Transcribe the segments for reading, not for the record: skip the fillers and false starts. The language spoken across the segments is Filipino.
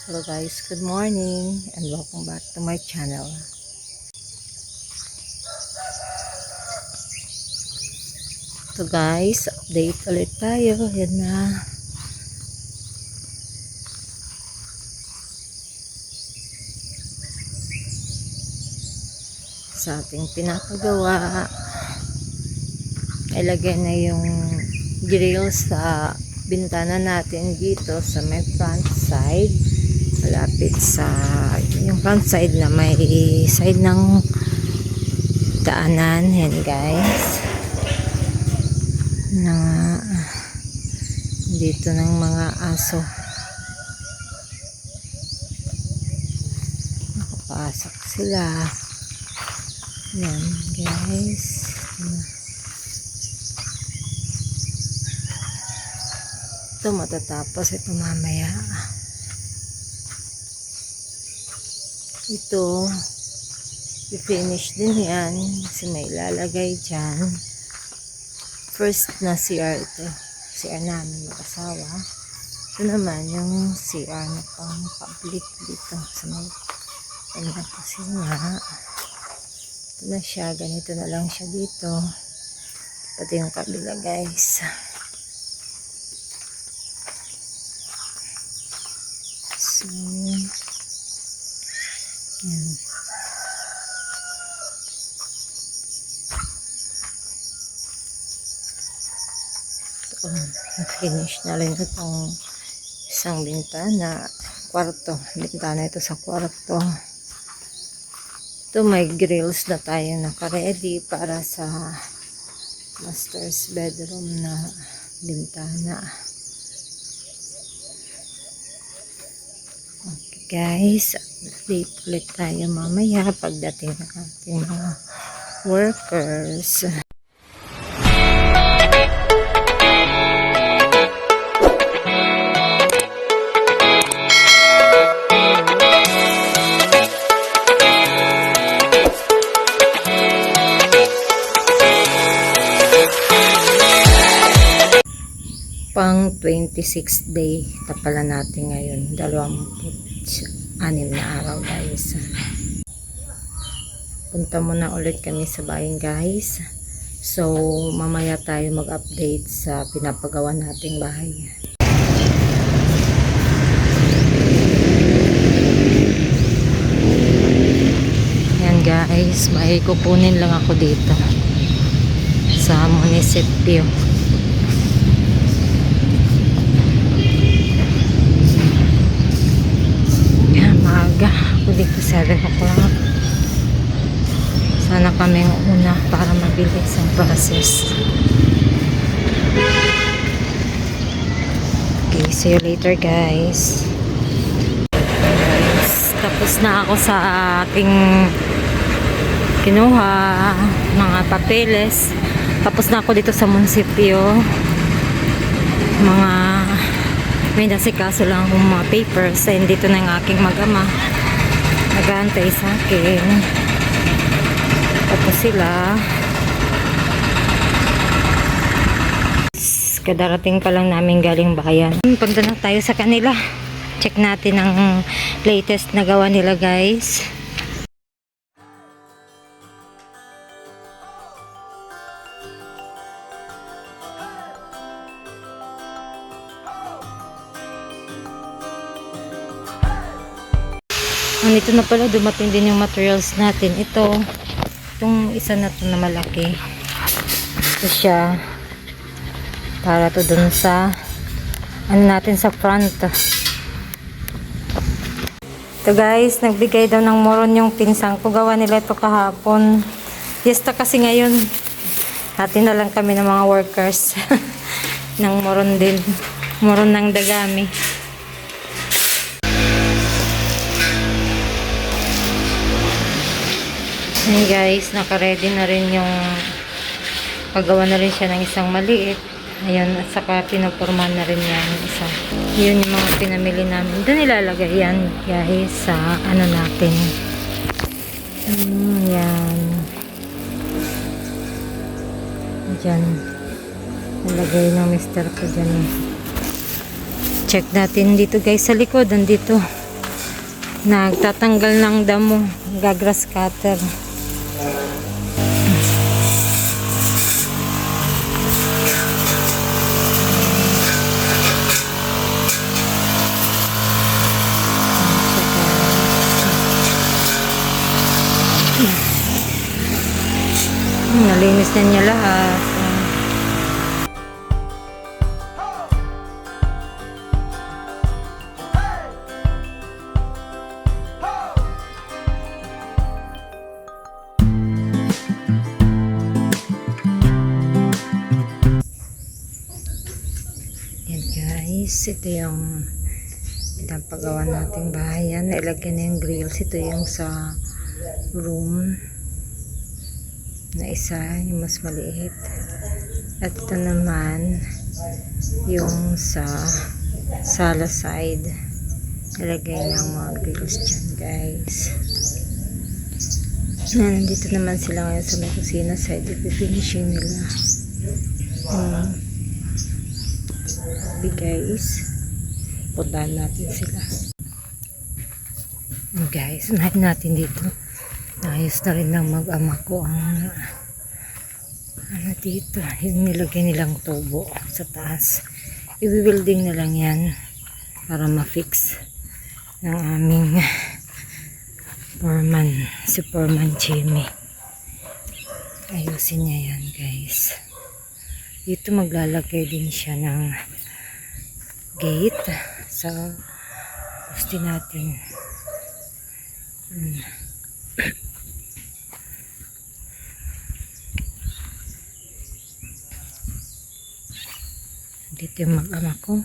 Hello guys, good morning and welcome back to my channel. So guys, update ulit tayo. Yan na. Sa ating pinapagawa. Ilagay na yung grill sa bintana natin dito sa may front side. Malapit sa yung front side na may side ng daanan. Yan guys. Na dito ng mga aso. Nakapasok sila. Yan guys. Ito matatapos ito mamaya. Ito i-finish din yan kasi may ilalagay dyan. First na CR ito. CR namin mag-asawa. Ito naman yung CR na pang public dito sa may kusina. Ito na siya. Ganito na lang siya dito. Pati yung kabila guys. So, yan. Finish na rin itong isang bintana, kwarto. Bintana ito sa kwarto. Ito may grills na tayo naka-ready para sa master's bedroom na bintana. Okay guys, update ulit tayo mamaya pagdating ng ating mga workers. Pang 26th day tapala natin ngayon, 26 na araw guys. Punta muna ulit kami sa bayan guys, so mamaya tayo mag-update sa pinapagawa nating bahay. Yan guys, may kukunin lang ako dito sa munisipyo. Ako dito 7 o'clock. Sana kami ang una para mabilis ang process. Okay, see you later guys. Tapos na ako sa aking kinuha mga papeles. Tapos na ako dito sa munisipyo. May nasikaso lang akong mga papers. And dito na yung aking mag-ama. Nag-aantay sa akin. Tapos sila. Kadarating pa lang namin galing bayan. Punta na tayo sa kanila. Check natin ang latest na gawa nila guys. Nito na pala, dumating din yung materials natin. Itong isa na to na malaki. Ito siya. Para to dun sa natin sa front. Ito guys, nagbigay daw ng moron yung pinsang ko. Gawa nila ito kahapon. Fiesta kasi ngayon. Hati na lang kami ng mga workers. ng moron din. Moron ng dagami. Ayan guys, naka-ready na rin yung paggawa na rin siya ng isang maliit. Ayan, at saka pinapurman na rin yan isa. Yun yung mga pinamili namin. Doon ilalagay yan guys sa natin. Yan. Diyan. Nalagay ng mister ko dyan. Check natin dito guys sa likod. Andito. Nagtatanggal ng damo. Gagrass cutter. Nalinis na niya lahat. Yan guys, ito yung pinapagawa nating bahay. Yan, nailagyan na yung grills. Ito yung sa room na isa, yung mas maliit. At ito naman yung sa sala side. Nilagay ng mga grills dyan guys. Nandito naman sila ngayon sa may kusina side. Ipifinishing nila. Guys, puntahan natin sila. Guys, unahin natin dito. Ayos na rin ng mag-ama ko ang ano dito, yung nilagay nilang tubo sa taas. I-building na lang yan para ma-fix ng aming foreman, si foreman Jimmy. Ayusin niya yan guys. Dito maglalagay din siya ng gate sa poste natin. Dito yung mag-ama ko.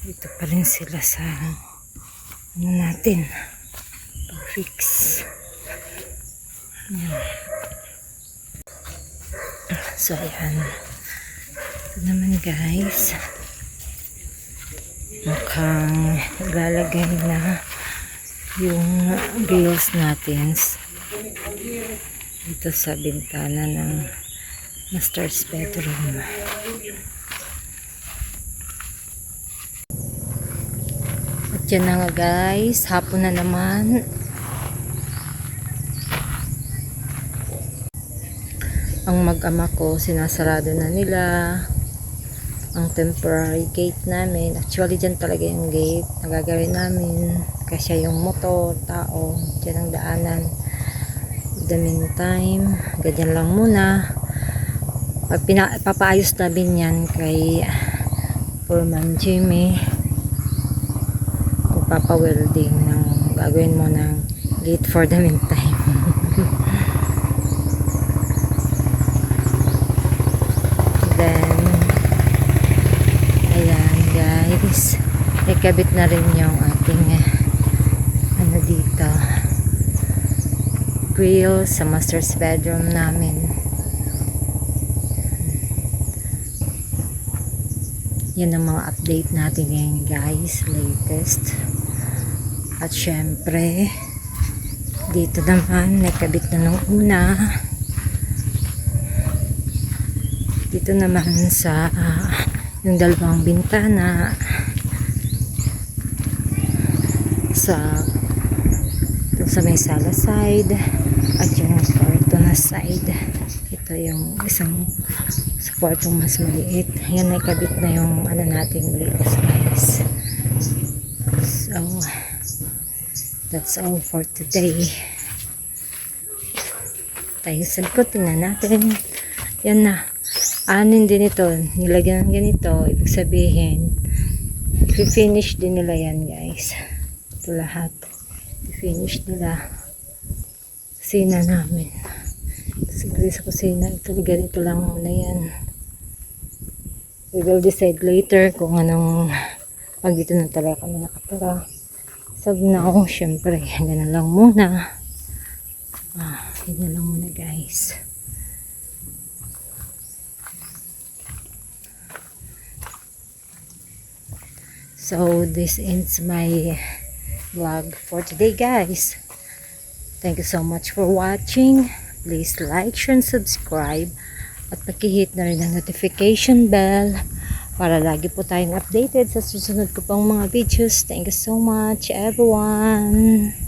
Dito pa rin sila sa ano natin pag-fix. So ayan, ito naman guys, mukhang ilalagay na yung grills natin dito sa bintana ng master's bedroom. At yan na nga guys, hapon na naman. Ang mag-ama ko, sinasarado na nila ang temporary gate namin. Actually, dyan talaga yung gate na gagawin namin. Kasi yung motor, tao, dyan ang daanan. In the meantime, ganyan lang muna. Papaayos namin yan kay Foreman Jimmy. Papa-welding ng gagawin mo ng gate for the meantime. Then, ayan guys, ikabit na rin yung ating ano dito, grill sa master's bedroom namin. Yan ang mga update natin ngayon guys, latest. At syempre, dito naman nakabit na nung una. Dito naman sa yung dalawang bintana sa may sala side at yung kwarto na side. Ito yung isang sa kwartong mas maliit. Yan, nakabit na yung ano natin grills guys. So that's all for today. Tayo sa likod, tingnan natin. Yan na. Anin din ito, nilagyan ng ganito, ibig sabihin i-finish din nila yan guys. Ito lahat i-finish nila kusina namin. Siguro sa kusina ito, ganito lang muna yan. We will decide later kung anong pag dito na talaga kami nakatira. So now, syempre ganun lang muna. Ganun lang muna guys. So, this ends my vlog for today, guys. Thank you so much for watching. Please like, share, and subscribe. At pakihit na rin ang notification bell para lagi po tayong updated sa susunod ko pang mga videos. Thank you so much everyone.